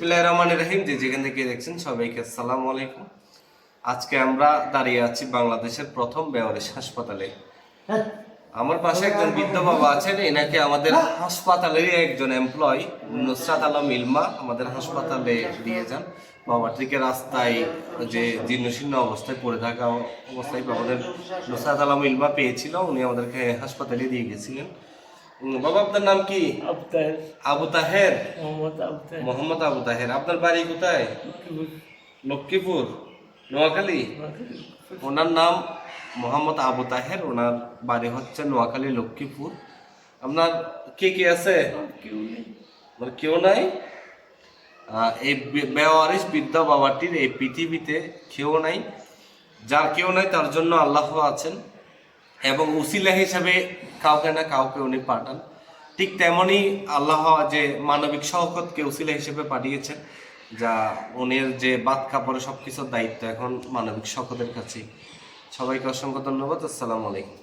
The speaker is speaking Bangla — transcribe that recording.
বিসমিল্লাহির রহমানির রহিম। যেখান থেকে দেখছেন সবাইকে আসসালামু আলাইকুম। আজকে আমরা দাঁড়িয়ে আছি বাংলাদেশের প্রথম বেওয়ারিশ হাসপাতালে। আমার পাশে একজন বৃদ্ধ বাবা আছেন, এনাকে আমাদের হাসপাতালেরই একজন এমপ্লয় নুসরাত আলম ইলমা আমাদের হাসপাতালে দিয়ে যান। বাবাটিকে রাস্তায় যে জীর্ণশীর্ণ অবস্থায় পড়ে থাকা অবস্থায় আমাদের নুসরাত আলম ইলমা পেয়েছিল, উনি আমাদেরকে হাসপাতালে দিয়ে গেছিলেন। বাবা, আপনার নাম কি? আবু তাহের। মোহাম্মদ আবু তাহের। আপনার বাড়ি কোথায়? লক্ষ্মীপুর, নোয়াখালী। ওনার নাম মোহাম্মদ আবু তাহের, ওনার বাড়ি হচ্ছে নোয়াখালী, লক্ষ্মীপুর। আপনার কে কে আছে? কেউ নাই। এই বেওয়ারিশ বৃদ্ধ বাবাটির এই পৃথিবীতে কেউ নাই। যার কেউ নাই তার জন্য আল্লাহ আছেন, এবং উসিলা হিসাবে কাউকে না কাউকে উনি পাঠান। ঠিক তেমনি আল্লাহ যে মানবিক শওকতকে উসিলা হিসেবে পাঠিয়েছেন, যা উনির যে বাদ কাপড়ে সবকিছুর দায়িত্ব এখন মানবিক শওকতের কাছে। সবাইকে অসংখ্য ধন্যবাদ। আসসালামু আলাইকুম।